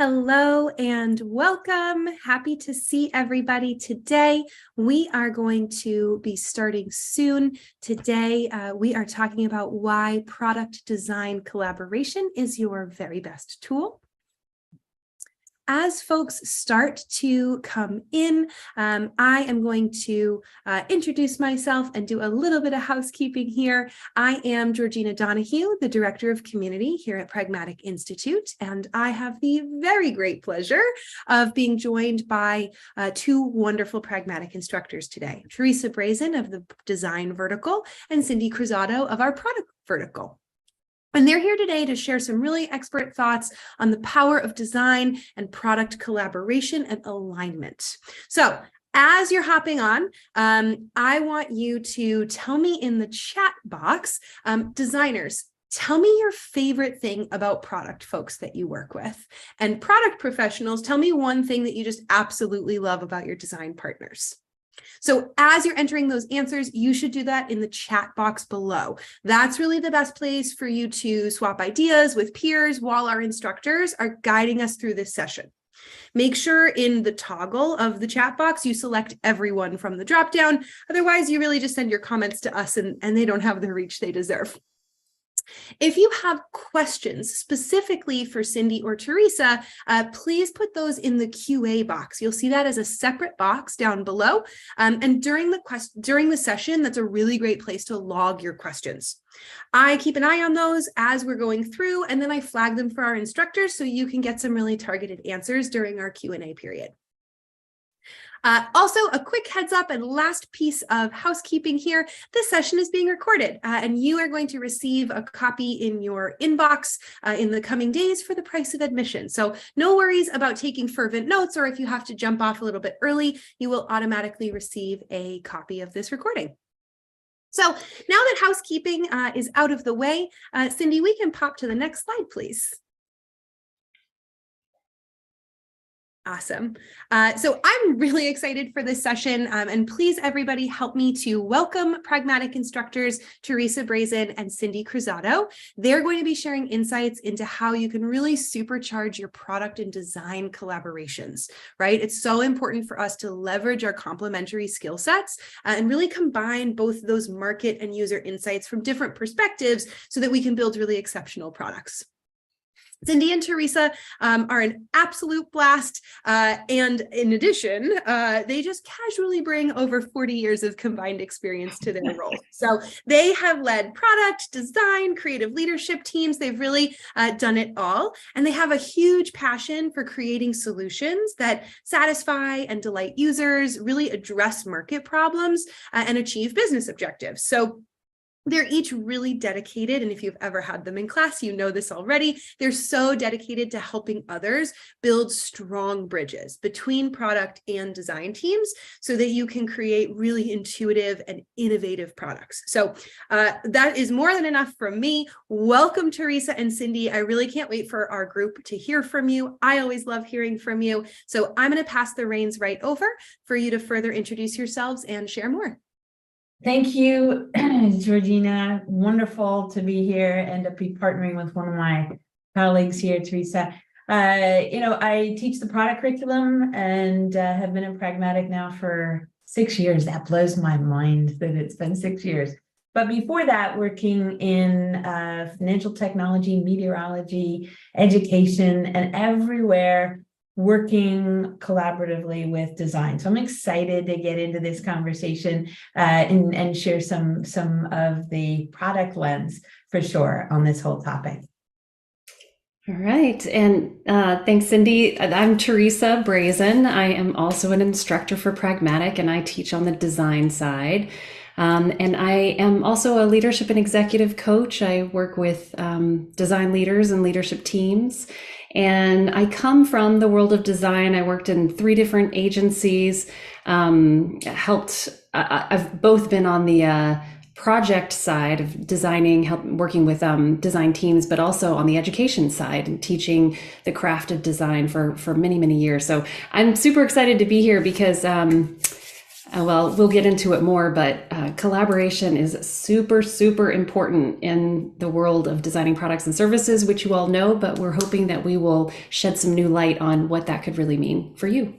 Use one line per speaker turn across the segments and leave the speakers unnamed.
Hello and welcome. Happy to see everybody today. We are going to be starting soon. Today, we are talking about why product design collaboration is your very best tool. As folks start to come in, I am going to introduce myself and do a little bit of housekeeping here. I am Georgina Donahue, the Director of Community here at Pragmatic Institute, and I have the very great pleasure of being joined by two wonderful Pragmatic instructors today, Teresa Brazen of the Design Vertical and Cindy Cruzado of our Product Vertical. And they're here today to share some really expert thoughts on the power of design and product collaboration and alignment. So as you're hopping on, I want you to tell me in the chat box, designers, tell me your favorite thing about product folks that you work with. And product professionals, tell me one thing that you just absolutely love about your design partners. So as you're entering those answers, you should do that in the chat box below. That's really the best place for you to swap ideas with peers while our instructors are guiding us through this session. Make sure in the toggle of the chat box, you select everyone from the dropdown. Otherwise, you really just send your comments to us and they don't have the reach they deserve. If you have questions specifically for Cindy or Teresa, please put those in the QA box. You'll see that as a separate box down below. And during the session, that's a really great place to log your questions. I keep an eye on those as we're going through, and then I flag them for our instructors so you can get some really targeted answers during our Q&A period. Also, a quick heads up and last piece of housekeeping here. This session is being recorded and you are going to receive a copy in your inbox in the coming days for the price of admission. So no worries about taking fervent notes, or if you have to jump off a little bit early, you will automatically receive a copy of this recording. So now that housekeeping is out of the way, Cindy, we can pop to the next slide, please. Awesome. So I'm really excited for this session, and please everybody help me to welcome Pragmatic instructors Teresa Brazen and Cindy Cruzado. They're going to be sharing insights into how you can really supercharge your product and design collaborations, right? It's so important for us to leverage our complementary skill sets and really combine both those market and user insights from different perspectives so that we can build really exceptional products. Cindy and Teresa are an absolute blast, and in addition, they just casually bring over 40 years of combined experience to their role. So they have led product, design, creative leadership teams. They've really done it all, and they have a huge passion for creating solutions that satisfy and delight users, really address market problems, and achieve business objectives. So they're each really dedicated, and if you've ever had them in class, you know this already. They're so dedicated to helping others build strong bridges between product and design teams so that you can create really intuitive and innovative products. So that is more than enough from me. Welcome, Teresa and Cindy. I really can't wait for our group to hear from you. I always love hearing from you. So I'm going to pass the reins right over for you to further introduce yourselves and share more.
Thank you, Georgina. Wonderful to be here and to be partnering with one of my colleagues here, Teresa. I teach the product curriculum and have been in Pragmatic now for 6 years. That blows my mind that it's been 6 years. But before that, working in financial technology, meteorology, education, and everywhere, working collaboratively with design. So I'm excited to get into this conversation and share some of the product lens for sure on this whole topic.
All right. And thanks, Cindy. I'm Teresa Brazen. I am also an instructor for Pragmatic, and I teach on the design side. And I am also a leadership and executive coach. I work with design leaders and leadership teams. And I come from the world of design. I worked in 3 different agencies, I've both been on the project side of designing, working with design teams, but also on the education side and teaching the craft of design for many, many years. So I'm super excited to be here because Well, we'll get into it more, but collaboration is super, super important in the world of designing products and services, which you all know, but we're hoping that we will shed some new light on what that could really mean for you.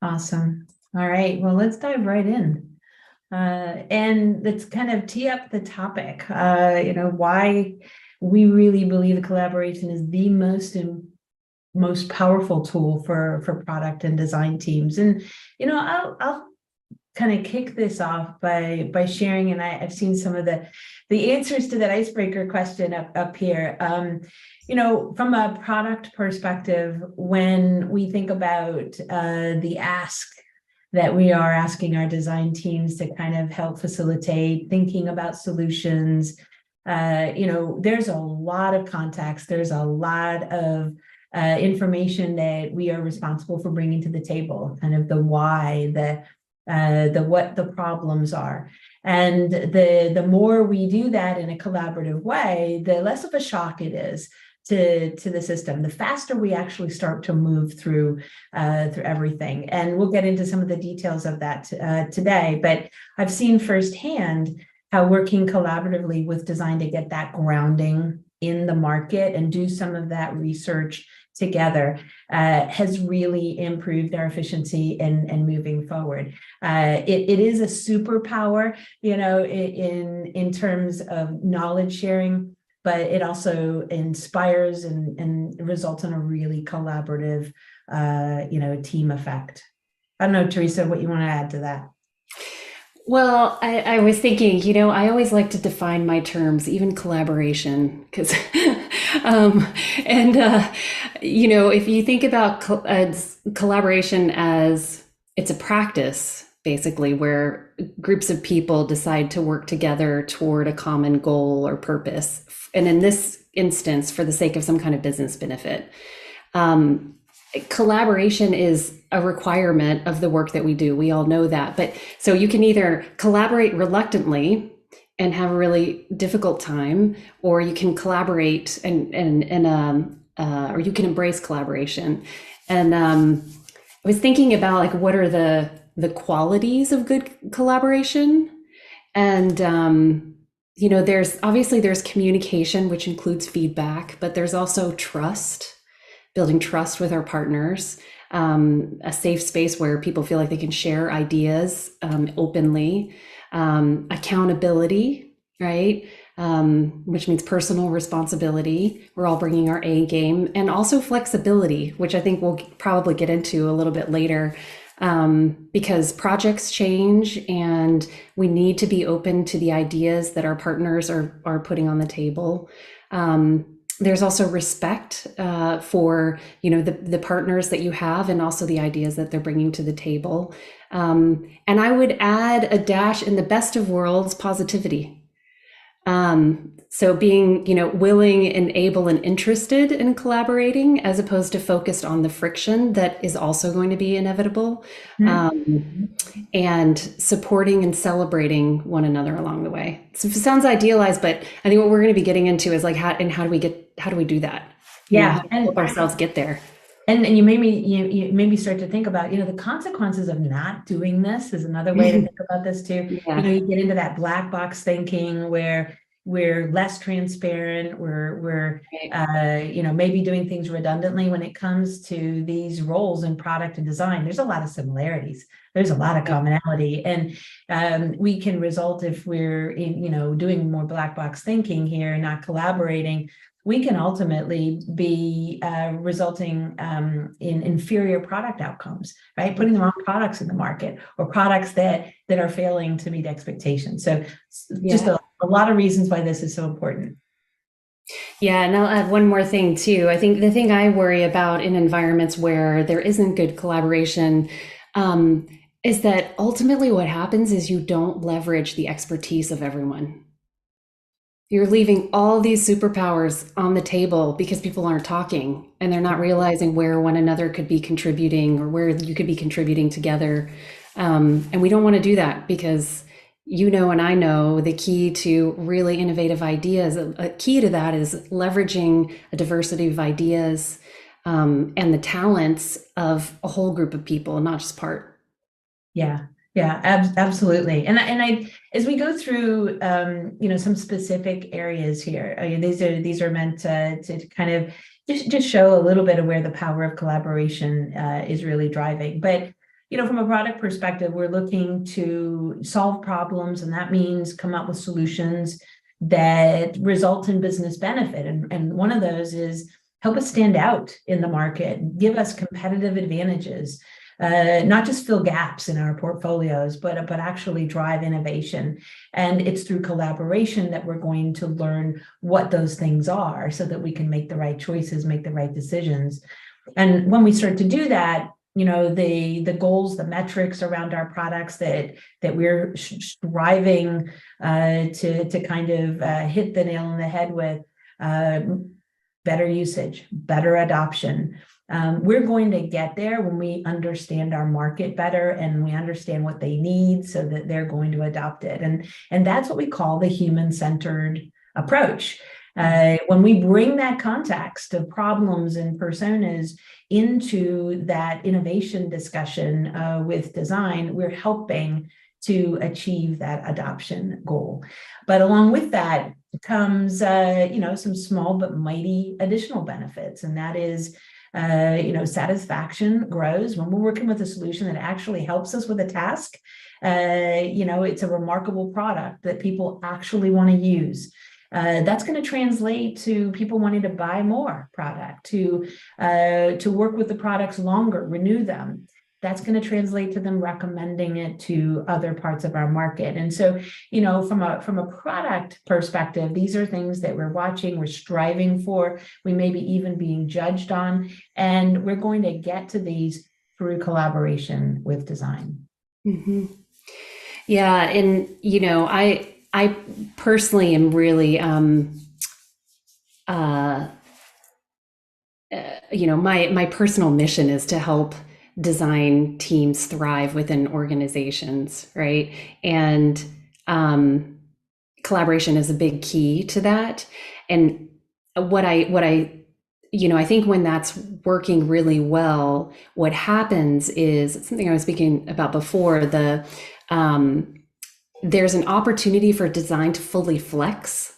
Awesome. All right, well, let's dive right in. And let's kind of tee up the topic, why we really believe the collaboration is the most powerful tool for product and design teams. And, I'll kind of kick this off by sharing, and I've seen some of the answers to that icebreaker question up here. From a product perspective, when we think about the ask that we are asking our design teams to kind of help facilitate thinking about solutions, there's a lot of context, there's a lot of information that we are responsible for bringing to the table, kind of the why, the what the problems are. And the more we do that in a collaborative way, the less of a shock it is to the system, the faster we actually start to move through everything. And we'll get into some of the details of that today, but I've seen firsthand how working collaboratively with design to get that grounding in the market and do some of that research together has really improved our efficiency and moving forward. It is a superpower, in terms of knowledge sharing, but it also inspires and results in a really collaborative, team effect. I don't know, Teresa, what you want to add to that?
Well, I was thinking, I always like to define my terms, even collaboration, because, if you think about collaboration as it's a practice, basically, where groups of people decide to work together toward a common goal or purpose, and in this instance, for the sake of some kind of business benefit. Collaboration is a requirement of the work that we do. We all know that. But so you can either collaborate reluctantly and have a really difficult time, or you can collaborate or you can embrace collaboration. And I was thinking about what are the qualities of good collaboration. And there's communication, which includes feedback, but there's also trust. Building trust with our partners, a safe space where people feel like they can share ideas openly, accountability, right? Which means personal responsibility. We're all bringing our A game, and also flexibility, which I think we'll probably get into a little bit later, because projects change and we need to be open to the ideas that our partners are putting on the table. There's also respect for the partners that you have, and also the ideas that they're bringing to the table. And I would add a dash, in the best of worlds, positivity. So being willing and able and interested in collaborating, as opposed to focused on the friction that is also going to be inevitable, and supporting and celebrating one another along the way. So it sounds idealized, but I think what we're going to be getting into is how do we do that? How do we help ourselves get there?
And you made me start to think about, the consequences of not doing this is another way to think about this too.
Yeah.
You get into that black box thinking where we're less transparent, we're maybe doing things redundantly when it comes to these roles in product and design. There's a lot of similarities. There's a lot of commonality, and we can result, if we're doing more black box thinking here, not collaborating, we can ultimately be resulting in inferior product outcomes, right? Putting the wrong products in the market, or products that are failing to meet expectations. So just a lot of reasons why this is so important.
Yeah, and I'll add one more thing too. I think the thing I worry about in environments where there isn't good collaboration is that ultimately what happens is you don't leverage the expertise of everyone. You're leaving all these superpowers on the table because people aren't talking, and they're not realizing where one another could be contributing, or where you could be contributing together. And we don't want to do that, because and I know the key to really innovative ideas, a key to that is leveraging a diversity of ideas and the talents of a whole group of people, not just part.
Yeah. Yeah, absolutely. And I, as we go through, some specific areas here, these are meant to kind of just show a little bit of where the power of collaboration is really driving. But, from a product perspective, we're looking to solve problems, and that means come up with solutions that result in business benefit. And one of those is help us stand out in the market, give us competitive advantages. Not just fill gaps in our portfolios, but actually drive innovation. And it's through collaboration that we're going to learn what those things are so that we can make the right choices, make the right decisions. And when we start to do that, the goals, the metrics around our products that we're striving to kind of hit the nail on the head with, better usage, better adoption. We're going to get there when we understand our market better and we understand what they need so that they're going to adopt it. And that's what we call the human-centered approach. When we bring that context of problems and personas into that innovation discussion with design, we're helping to achieve that adoption goal. But along with that comes, some small but mighty additional benefits, and that is satisfaction grows when we're working with a solution that actually helps us with a task. It's a remarkable product that people actually want to use. That's going to translate to people wanting to buy more product, to work with the products longer, renew them. That's going to translate to them recommending it to other parts of our market. And so, from a product perspective, these are things that we're watching, we're striving for, we may be even being judged on, and we're going to get to these through collaboration with design.
Mm-hmm. Yeah, and I personally am really my personal mission is to help design teams thrive within organizations, right? And collaboration is a big key to that. And what I think when that's working really well, what happens is something I was speaking about before, there's an opportunity for design to fully flex,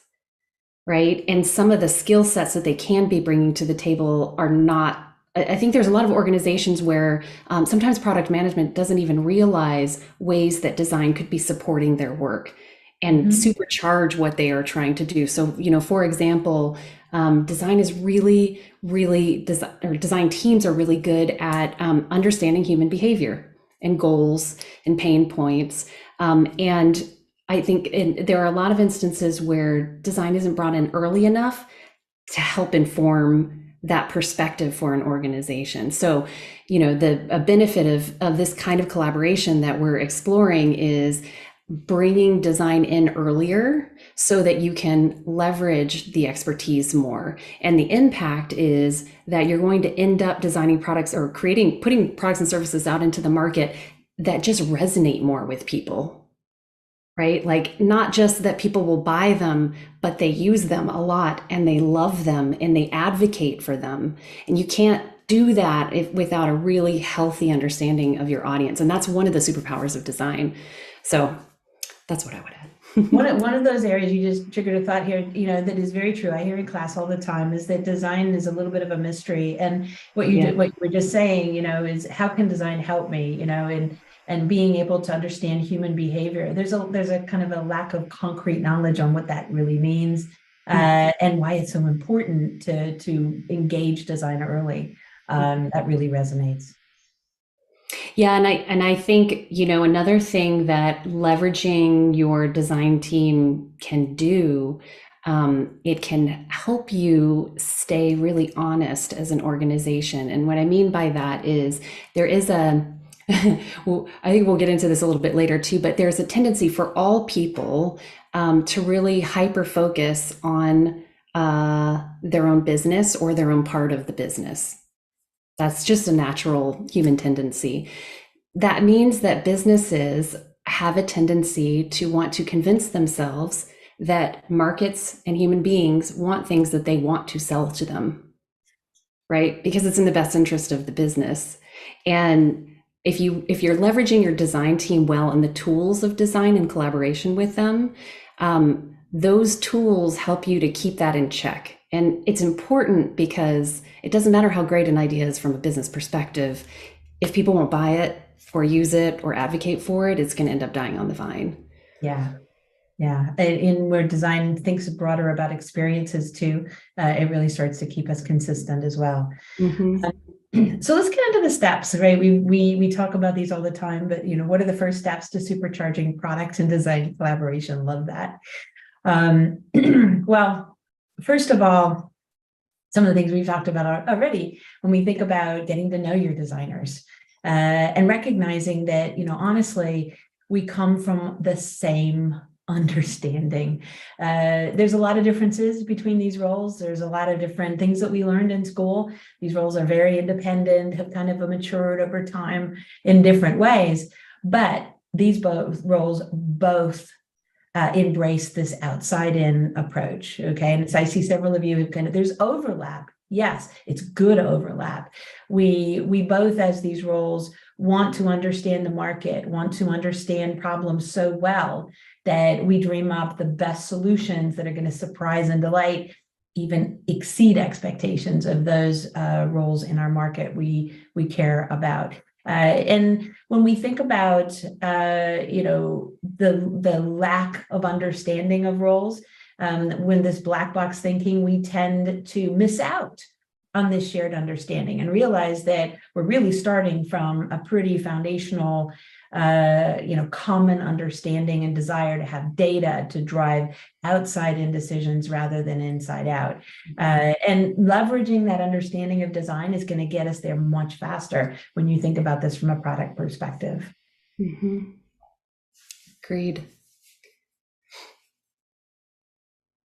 right? And some of the skill sets that they can be bringing to the table are not. I think there's a lot of organizations where sometimes product management doesn't even realize ways that design could be supporting their work and supercharge what they are trying to do. So, for example, design is really, design teams are really good at understanding human behavior and goals and pain points. And I think there are a lot of instances where design isn't brought in early enough to help inform that perspective for an organization. So, a benefit of this kind of collaboration that we're exploring is bringing design in earlier so that you can leverage the expertise more. And the impact is that you're going to end up designing products or putting products and services out into the market that just resonate more with people. Right? Like, not just that people will buy them, but they use them a lot and they love them and they advocate for them. And you can't do that without a really healthy understanding of your audience. And that's one of the superpowers of design. So that's what I would add.
One of those areas you just triggered a thought here, that is very true. I hear in class all the time is that design is a little bit of a mystery. And what you were just saying, is how can design help me, and being able to understand human behavior. There's a kind of a lack of concrete knowledge on what that really means, and why it's so important to engage design early. That really resonates.
Yeah, and I think, another thing that leveraging your design team can do, it can help you stay really honest as an organization. And what I mean by that is there is well, I think we'll get into this a little bit later too, but there's a tendency for all people to really hyper focus on their own business or their own part of the business. That's just a natural human tendency. That means that businesses have a tendency to want to convince themselves that markets and human beings want things that they want to sell to them, right? Because it's in the best interest of the business. And if you're leveraging your design team well and the tools of design in collaboration with them, those tools help you to keep that in check. And it's important because it doesn't matter how great an idea is from a business perspective. If people won't buy it or use it or advocate for it, it's going to end up dying on the vine.
Yeah. Yeah. And where design thinks broader about experiences too, it really starts to keep us consistent as well.
Mm-hmm.
So let's get into the steps, right? We talk about these all the time, but what are the first steps to supercharging products and design collaboration? Love that. Well, first of all, some of the things we've talked about already, when we think about getting to know your designers, and recognizing that, honestly, we come from the same understanding. There's a lot of differences between these roles. There's a lot of different things that we learned in school. These roles are very independent, have kind of matured over time in different ways, but these roles both embrace this outside-in approach, okay? And as I see several of you have there's overlap. Yes, it's good overlap. We both, as these roles, want to understand the market, want to understand problems so well that we dream up the best solutions that are going to surprise and delight, even exceed expectations of those roles in our market we care about. And when we think about the lack of understanding of roles, when this black box thinking, we tend to miss out on this shared understanding and realize that we're really starting from a pretty foundational common understanding and desire to have data to drive outside in decisions rather than inside out. And leveraging that understanding of design is going to get us there much faster when you think about this from a product perspective.
Mm-hmm. Agreed.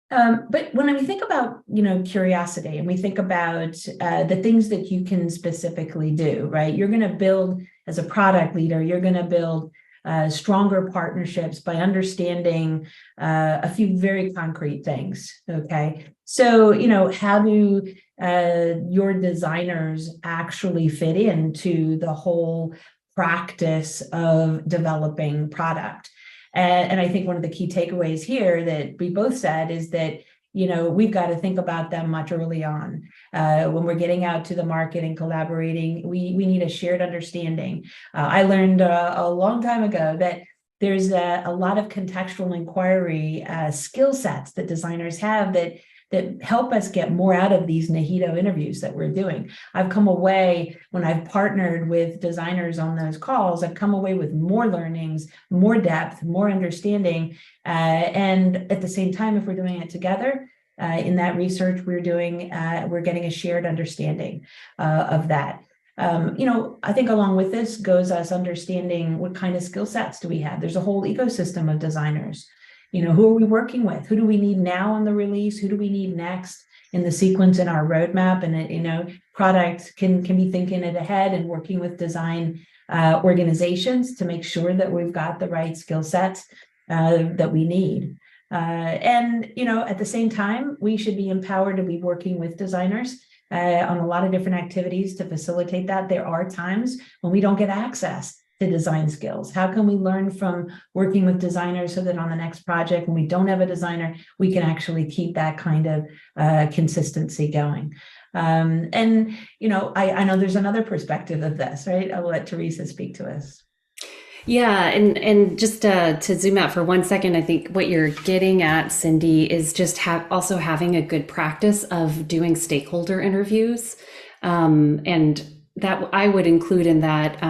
But when we think about, curiosity, and we think about the things that you can specifically do, right? You're going to build, as a product leader, you're going to build stronger partnerships by understanding a few very concrete things, okay? So, how do your designers actually fit into the whole practice of developing product? And I think one of the key takeaways here that we both said is that, we've got to think about them much early on. When we're getting out to the market and collaborating, we need a shared understanding. I learned a long time ago that there's a lot of contextual inquiry skill sets that designers have that help us get more out of these Nahito interviews that we're doing. I've come away, when I've partnered with designers on those calls, I've come away with more learnings, more depth, more understanding. And at the same time, if we're doing it together, in that research we're doing, we're getting a shared understanding of that. I think along with this goes us understanding what kind of skill sets do we have. There's a whole ecosystem of designers. Who are we working with? Who do we need now on the release? Who do we need next in the sequence in our roadmap? And, product can be thinking it ahead and working with design organizations to make sure that we've got the right skill sets that we need. And, at the same time, we should be empowered to be working with designers on a lot of different activities to facilitate that. There are times when we don't get access to design skills. How can we learn from working with designers so that on the next project, when we don't have a designer, we can actually keep that kind of consistency going? And, I know there's another perspective of this, right? I'll let Teresa speak to us.
Yeah, and just to zoom out for 1 second, I think what you're getting at, Cindy, is just also having a good practice of doing stakeholder interviews, and that I would include in that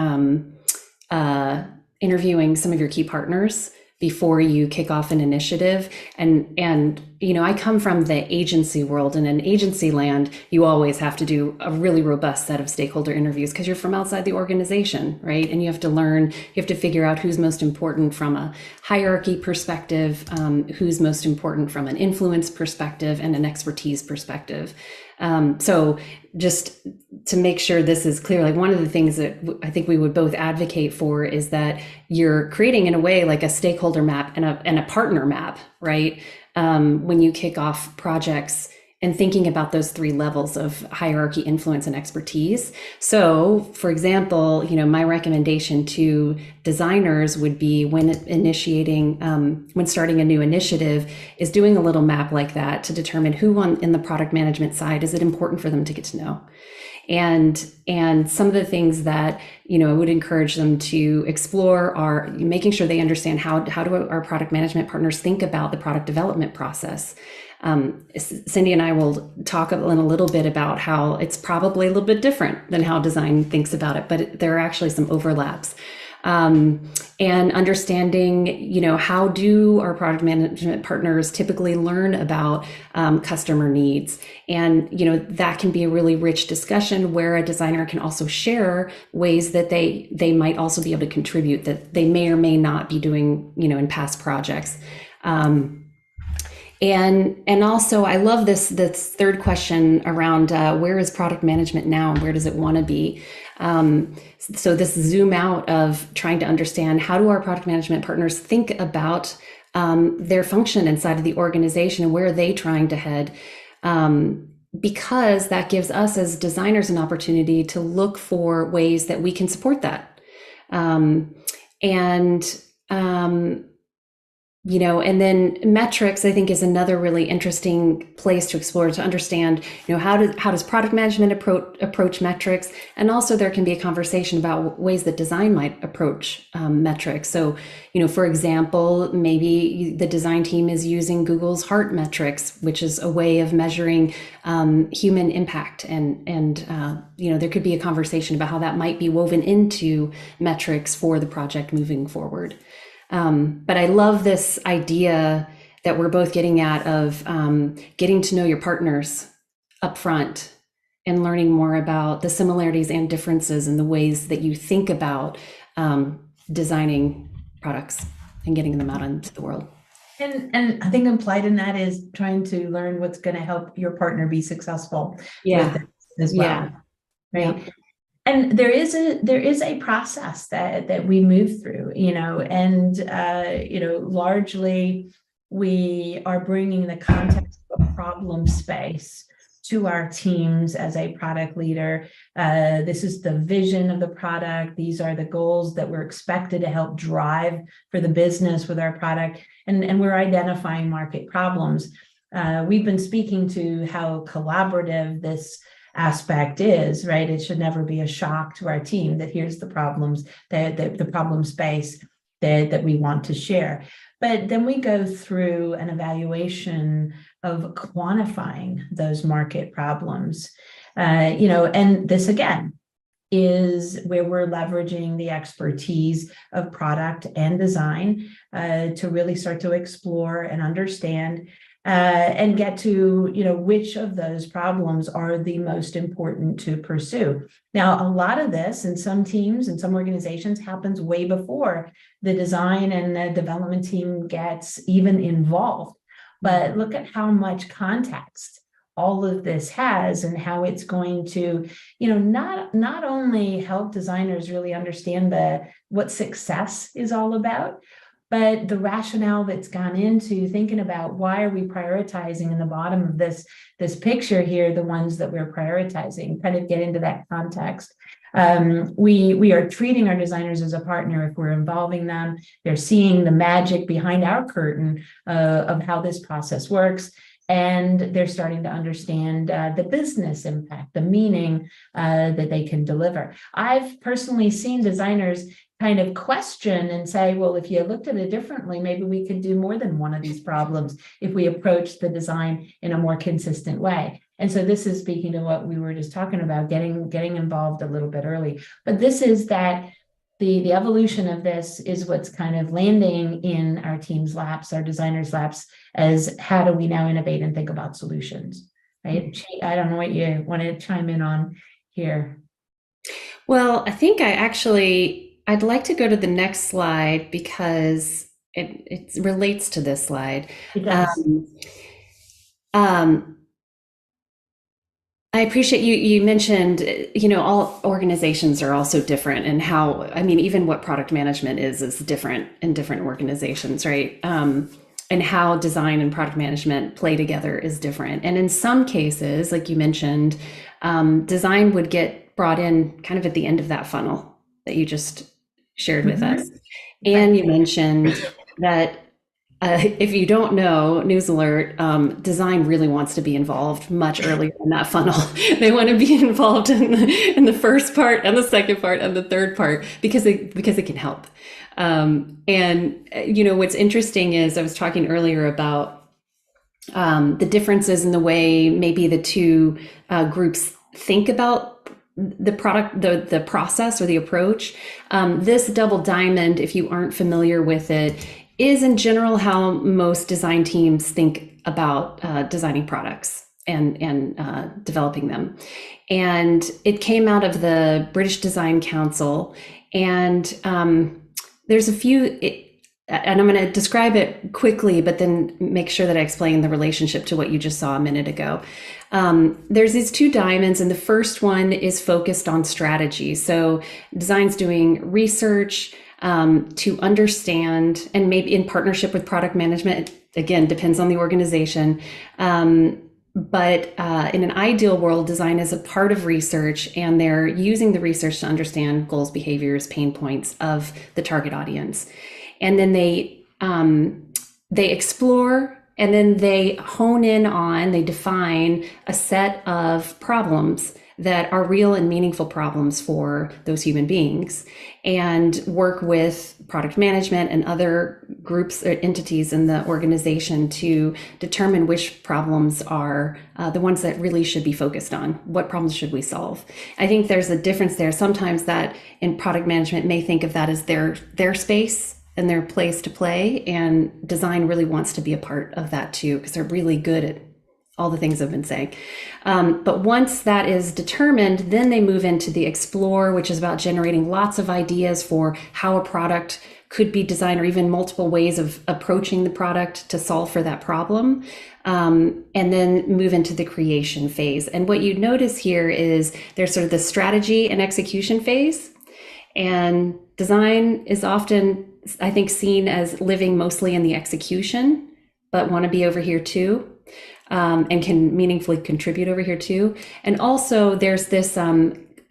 interviewing some of your key partners before you kick off an initiative. And I come from the agency world, and in agency land, you always have to do a really robust set of stakeholder interviews because you're from outside the organization, right? And you have to learn, you have to figure out who's most important from a hierarchy perspective, who's most important from an influence perspective and an expertise perspective. So just to make sure this is clear, like one of the things that I think we would both advocate for is that you're creating in a way like a stakeholder map and a partner map, right? When you kick off projects and thinking about those three levels of hierarchy, influence, and expertise. So, for example, my recommendation to designers would be when starting a new initiative is doing a little map like that to determine who in the product management side is it important for them to get to know. And some of the things that I would encourage them to explore are making sure they understand how do our product management partners think about the product development process. Cindy and I will talk in a little bit about how it's probably a little bit different than how design thinks about it, but there are actually some overlaps. And understanding, how do our product management partners typically learn about customer needs? And, that can be a really rich discussion where a designer can also share ways that they might also be able to contribute that they may or may not be doing, in past projects. And also, I love this third question around where is product management now and where does it want to be? So this zoom out of trying to understand how do our product management partners think about their function inside of the organization and where are they trying to head? Because that gives us as designers an opportunity to look for ways that we can support that. And then metrics, I think, is another really interesting place to explore to understand, how does product management approach metrics? And also there can be a conversation about ways that design might approach metrics. So, for example, maybe the design team is using Google's Heart metrics, which is a way of measuring human impact. And there could be a conversation about how that might be woven into metrics for the project moving forward. But I love this idea that we're both getting at of getting to know your partners up front and learning more about the similarities and differences in the ways that you think about designing products and getting them out into the world.
And I think implied in that is trying to learn what's going to help your partner be successful
Yeah.
with it as well.
Yeah.
Right.
Yeah.
And there is a process that we move through, and largely we are bringing the context of a problem space to our teams as a product leader. This is the vision of the product. These are the goals that we're expected to help drive for the business with our product, and we're identifying market problems. We've been speaking to how collaborative this aspect is, right? It should never be a shock to our team that here's the problems, the problem space that we want to share. But then we go through an evaluation of quantifying those market problems, and this again is where we're leveraging the expertise of product and design to really start to explore and understand and get to, which of those problems are the most important to pursue. Now, a lot of this in some teams and some organizations happens way before the design and the development team gets even involved. But look at how much context all of this has and how it's going to, not only help designers really understand what success is all about, but the rationale that's gone into thinking about why are we prioritizing in the bottom of this picture here, the ones that we're prioritizing, kind of get into that context. We are treating our designers as a partner if we're involving them. They're seeing the magic behind our curtain of how this process works. And they're starting to understand the business impact, the meaning that they can deliver. I've personally seen designers kind of question and say, well, if you looked at it differently, maybe we could do more than one of these problems if we approach the design in a more consistent way. And so this is speaking to what we were just talking about, getting involved a little bit early. But this is that the evolution of this is what's kind of landing in our team's laps, our designers' laps, as how do we now innovate and think about solutions, right? I don't know what you want to chime in on here.
Well, I think I'd like to go to the next slide because it relates to this slide.
It does.
I appreciate you mentioned, all organizations are also different and how, even what product management is different in different organizations, right? And and how design and product management play together is different. And in some cases, like you mentioned, design would get brought in kind of at the end of that funnel that you just shared with us. And you mentioned that if you don't know, news alert, design really wants to be involved much earlier in that funnel. They want to be involved in the first part and the second part and the third part because it can help. And what's interesting is I was talking earlier about the differences in the way maybe the two groups think about the product, the process or the approach. This double diamond, if you aren't familiar with it, is in general how most design teams think about designing products and developing them. And it came out of the British Design Council. And there's a few, and I'm going to describe it quickly, but then make sure that I explain the relationship to what you just saw a minute ago. There's these two diamonds, and the first one is focused on strategy. So design's doing research to understand, and maybe in partnership with product management, again, depends on the organization. But in an ideal world, design is a part of research, and they're using the research to understand goals, behaviors, pain points of the target audience. And then they explore, and then they hone in on, they define a set of problems that are real and meaningful problems for those human beings, and work with product management and other groups or entities in the organization to determine which problems are the ones that really should be focused on. What problems should we solve? I think there's a difference there. Sometimes that in product management may think of that as their space and their place to play, and design really wants to be a part of that too, because they're really good at all the things I've been saying. But once that is determined, then they move into the explore, which is about generating lots of ideas for how a product could be designed, or even multiple ways of approaching the product to solve for that problem. And then move into the creation phase. And what you notice here is there's sort of the strategy and execution phase. And design is often, I think, seen as living mostly in the execution, but want to be over here too. And can meaningfully contribute over here too. And also there's this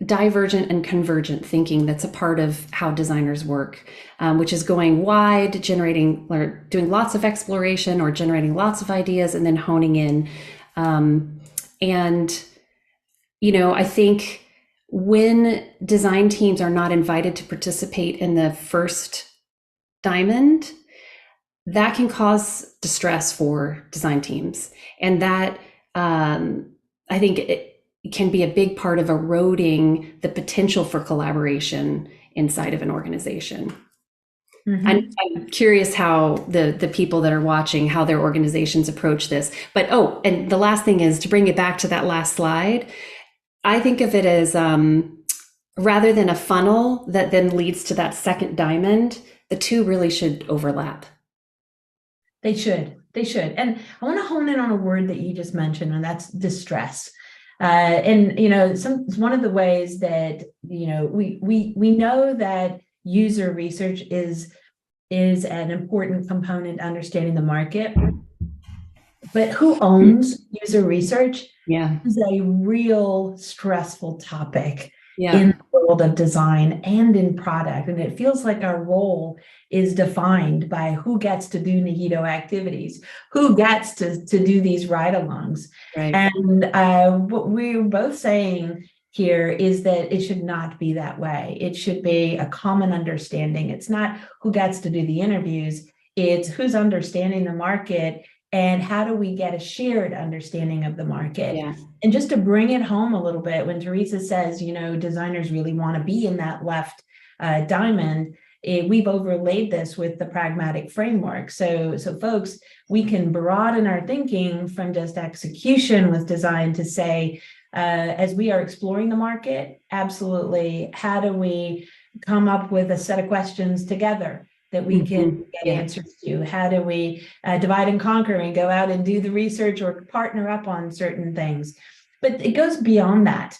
divergent and convergent thinking that's a part of how designers work, which is going wide, generating or doing lots of exploration or generating lots of ideas and then honing in. And I think when design teams are not invited to participate in the first diamond, that can cause distress for design teams. And that, I think it can be a big part of eroding the potential for collaboration inside of an organization. Mm-hmm. I'm curious how the people that are watching, how their organizations approach this. But, and the last thing is to bring it back to that last slide. I think of it as rather than a funnel that then leads to that second diamond, the two really should overlap.
They should. And I want to hone in on a word that you just mentioned, and that's distress. It's one of the ways that, we know that user research is an important component to understanding the market. But who owns user research?
Yeah,
is a real stressful topic in the world of design and in product. And it feels like our role is defined by who gets to do Nihito activities, who gets to do these ride-alongs.
Right.
And what we're both saying here is that it should not be that way. It should be a common understanding. It's not who gets to do the interviews, it's who's understanding the market and how do we get a shared understanding of the market.
Yeah.
And just to bring it home a little bit, when Teresa says, designers really want to be in that left diamond, we've overlaid this with the pragmatic framework. So folks, we can broaden our thinking from just execution with design to say, as we are exploring the market, absolutely, how do we come up with a set of questions together that we can get answers to? How do we divide and conquer and go out and do the research or partner up on certain things? But it goes beyond that.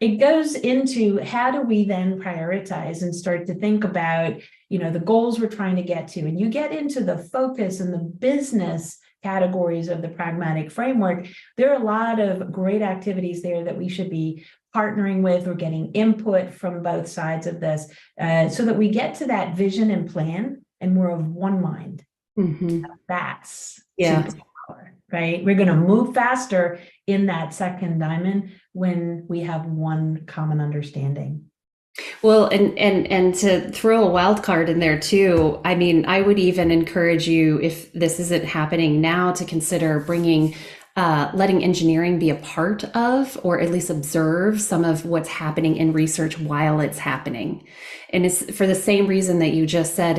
it goes into how do we then prioritize and start to think about, the goals we're trying to get to. And you get into the focus and the business categories of the pragmatic framework. There are a lot of great activities there that we should be partnering with or getting input from both sides of this, so that we get to that vision and plan and we're of one mind.
Mhm.
That's
Yeah.
superpower, right? We're going to move faster in that second diamond when we have one common understanding.
Well, and to throw a wild card in there too, I mean, I would even encourage you, if this isn't happening now, to consider bringing, letting engineering be a part of, or at least observe some of what's happening in research while it's happening. And it's for the same reason that you just said,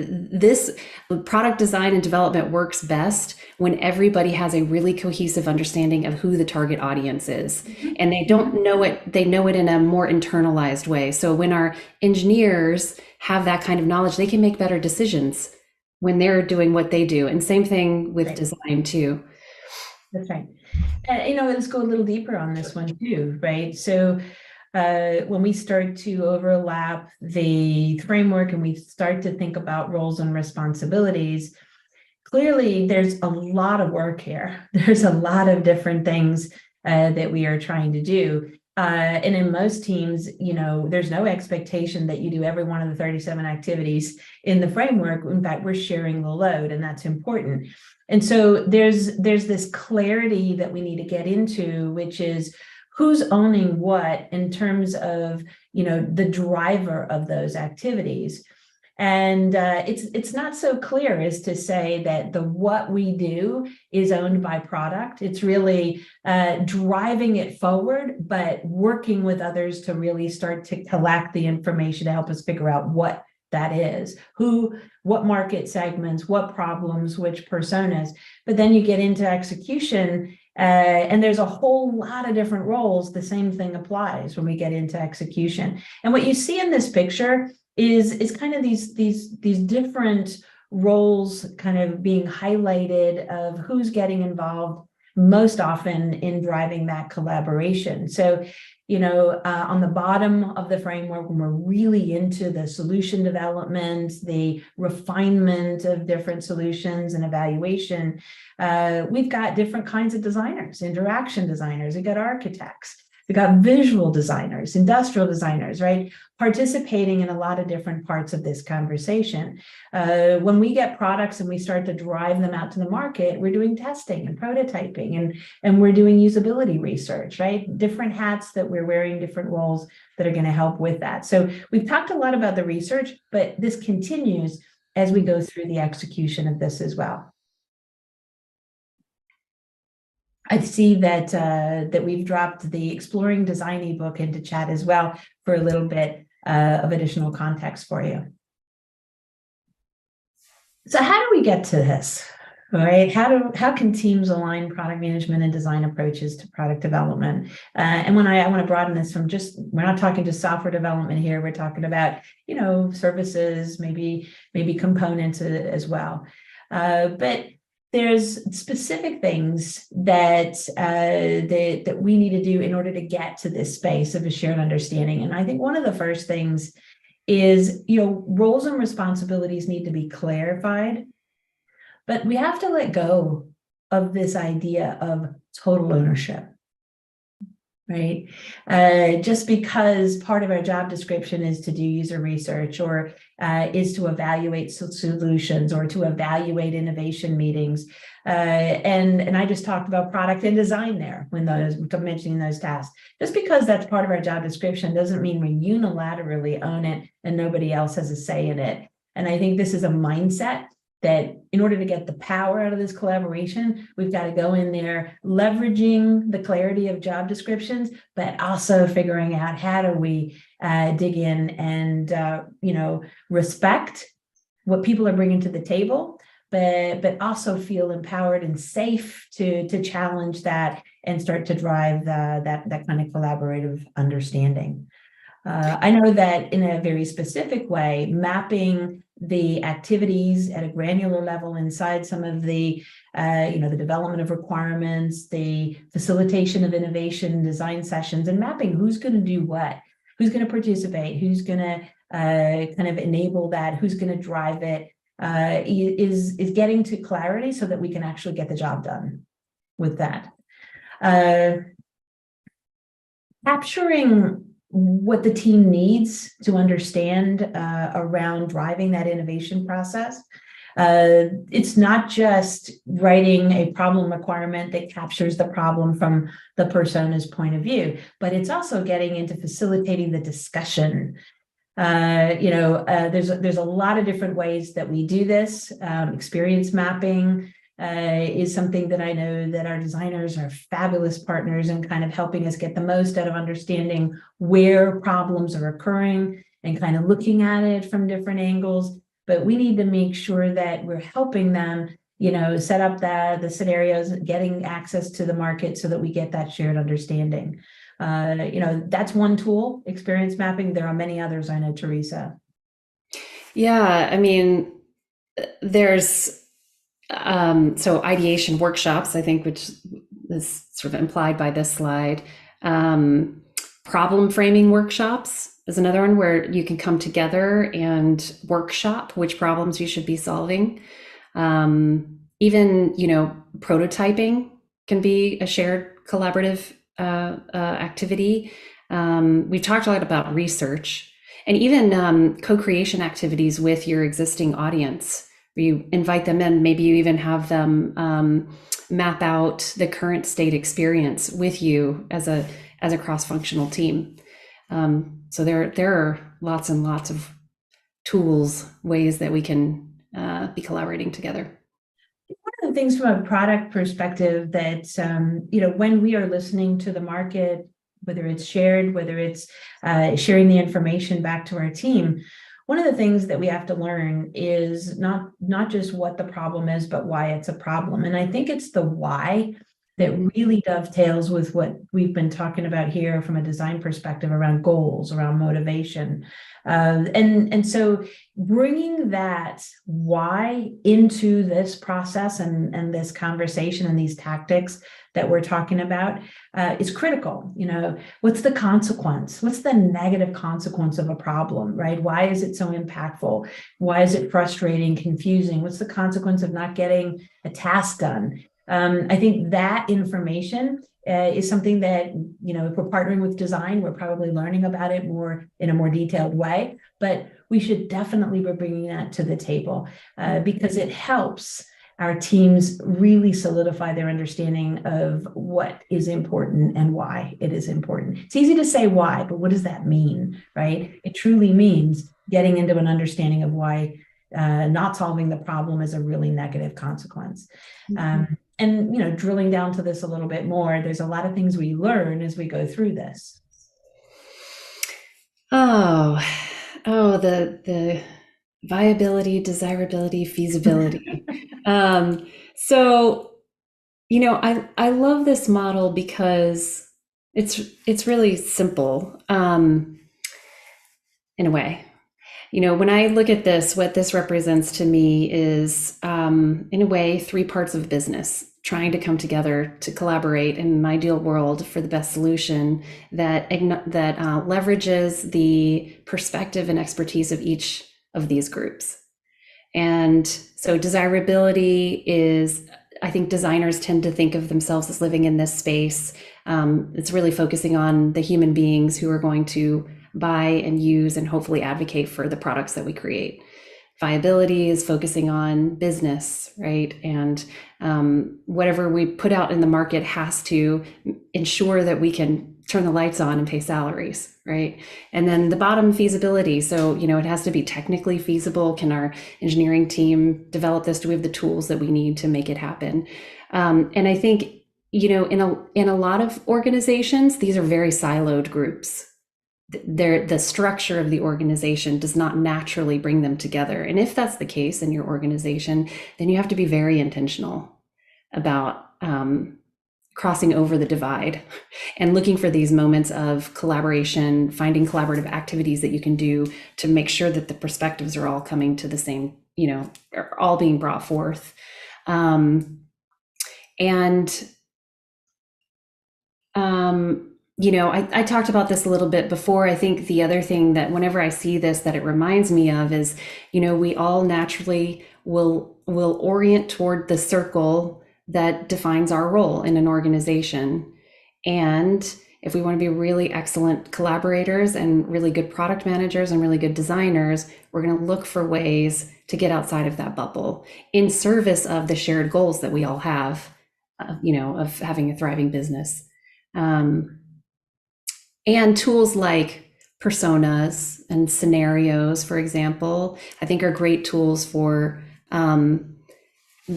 this product design and development works best when everybody has a really cohesive understanding of who the target audience is. And they don't know it, they know it in a more internalized way. So when our engineers have that kind of knowledge, they can make better decisions when they're doing what they do. And same thing with design too.
That's right. And, let's go a little deeper on this one too, right? So when we start to overlap the framework and we start to think about roles and responsibilities, clearly there's a lot of work here. There's a lot of different things that we are trying to do. And in most teams, there's no expectation that you do every one of the 37 activities in the framework. In fact, we're sharing the load, and that's important. And so there's this clarity that we need to get into, which is who's owning what in terms of, the driver of those activities. And it's not so clear as to say that the what we do is owned by product. It's really driving it forward, but working with others to really start to collect the information to help us figure out what that is, what market segments, what problems, which personas. But then you get into execution, and there's a whole lot of different roles. The same thing applies when we get into execution. And what you see in this picture is kind of these different roles kind of being highlighted of who's getting involved most often in driving that collaboration. So, on the bottom of the framework, when we're really into the solution development, the refinement of different solutions and evaluation, we've got different kinds of designers, interaction designers, we've got architects, we've got visual designers, industrial designers, right? Participating in a lot of different parts of this conversation. When we get products and we start to drive them out to the market, we're doing testing and prototyping, and we're doing usability research, right? Different hats that we're wearing, different roles that are going to help with that. So we've talked a lot about the research, but this continues as we go through the execution of this as well. I see that we've dropped the Exploring Design ebook into chat as well for a little bit of additional context for you. So how do we get to this? All right, how can teams align product management and design approaches to product development? And when I want to broaden this from we're not talking just software development here. We're talking about services, maybe components as well. But there's specific things that we need to do in order to get to this space of a shared understanding. And I think one of the first things is, roles and responsibilities need to be clarified, but we have to let go of this idea of total ownership. Right? Just because part of our job description is to do user research or is to evaluate solutions or to evaluate innovation meetings. And I just talked about product and design there when mentioning those tasks. Just because that's part of our job description doesn't mean we unilaterally own it and nobody else has a say in it. And I think this is a mindset that in order to get the power out of this collaboration, we've got to go in there leveraging the clarity of job descriptions, but also figuring out how do we dig in and respect what people are bringing to the table, but also feel empowered and safe to challenge that and start to drive that kind of collaborative understanding. I know that in a very specific way, mapping the activities at a granular level inside some of the, the development of requirements, the facilitation of innovation, design sessions, and mapping who's going to do what, who's going to participate, who's going to kind of enable that, who's going to drive it, is getting to clarity so that we can actually get the job done with that. Capturing what the team needs to understand around driving that innovation process. It's not just writing a problem requirement that captures the problem from the persona's point of view, but it's also getting into facilitating the discussion. There's a lot of different ways that we do this. Experience mapping is something that I know that our designers are fabulous partners in kind of helping us get the most out of understanding where problems are occurring and kind of looking at it from different angles. But we need to make sure that we're helping them, set up the scenarios, getting access to the market so that we get that shared understanding. That's one tool, experience mapping. There are many others, I know, Teresa.
Yeah, I mean, there's so ideation workshops, I think, which is sort of implied by this slide. Problem framing workshops is another one where you can come together and workshop which problems you should be solving. Even, prototyping can be a shared collaborative activity. We've talked a lot about research and even co-creation activities with your existing audience. You invite them in, maybe you even have them map out the current state experience with you as a cross-functional team. So there are lots and lots of tools, ways that we can be collaborating together.
One of the things from a product perspective that, when we are listening to the market, whether it's shared, whether it's sharing the information back to our team, one of the things that we have to learn is not just what the problem is, but why it's a problem. And I think it's the why that really dovetails with what we've been talking about here from a design perspective around goals, around motivation. And so bringing that why into this process and this conversation and these tactics that we're talking about is critical. What's the consequence? What's the negative consequence of a problem, right? Why is it so impactful? Why is it frustrating, confusing? What's the consequence of not getting a task done? I think that information is something that, if we're partnering with design, we're probably learning about it in a more detailed way, but we should definitely be bringing that to the table because it helps our teams really solidify their understanding of what is important and why it is important. It's easy to say why, but what does that mean, right? It truly means getting into an understanding of why not solving the problem is a really negative consequence. Mm-hmm. And, drilling down to this a little bit more, there's a lot of things we learn as we go through this.
Oh, the viability, desirability, feasibility. So, I love this model because it's really simple, in a way. When I look at this, what this represents to me is, in a way, three parts of business trying to come together to collaborate in an ideal world for the best solution that leverages the perspective and expertise of each of these groups. And so desirability is, I think designers tend to think of themselves as living in this space. It's really focusing on the human beings who are going to buy and use and hopefully advocate for the products that we create. Viability is focusing on business, right? And whatever we put out in the market has to ensure that we can turn the lights on and pay salaries, right? And then the bottom, feasibility. So, it has to be technically feasible. Can our engineering team develop this? Do we have the tools that we need to make it happen? And I think, in a lot of organizations, these are very siloed groups. The structure of the organization does not naturally bring them together. And if that's the case in your organization, then you have to be very intentional about crossing over the divide and looking for these moments of collaboration, finding collaborative activities that you can do to make sure that the perspectives are all coming to the same, are all being brought forth. I talked about this a little bit before. I think the other thing that whenever I see this, that it reminds me of is, we all naturally will orient toward the circle that defines our role in an organization. And if we want to be really excellent collaborators and really good product managers and really good designers, we're going to look for ways to get outside of that bubble in service of the shared goals that we all have, of having a thriving business. And tools like personas and scenarios, for example, I think are great tools for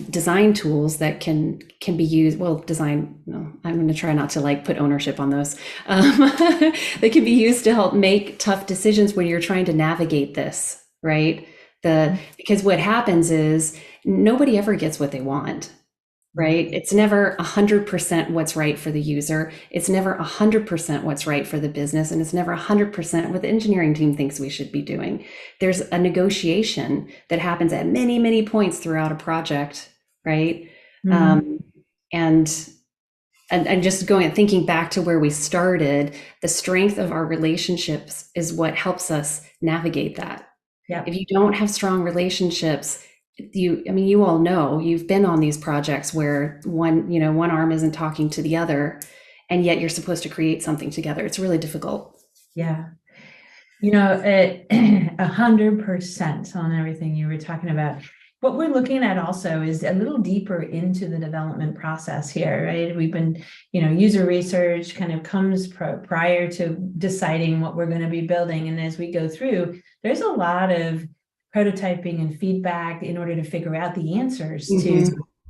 design tools that can be used. Well, I'm going to try not to put ownership on those. They can be used to help make tough decisions when you're trying to navigate this, right? Because what happens is nobody ever gets what they want. Right? It's never 100% what's right for the user. It's never 100% what's right for the business. And it's never 100% what the engineering team thinks we should be doing. There's a negotiation that happens at many, many points throughout a project, right? Mm-hmm. And just thinking back to where we started, the strength of our relationships is what helps us navigate that. Yeah. If you don't have strong relationships, you all know, you've been on these projects where one arm isn't talking to the other, and yet you're supposed to create something together. It's really difficult.
Yeah. 100% on everything you were talking about. What we're looking at also is a little deeper into the development process here, right? We've been, user research kind of comes prior to deciding what we're going to be building. And as we go through, there's a lot of prototyping and feedback in order to figure out the answers to,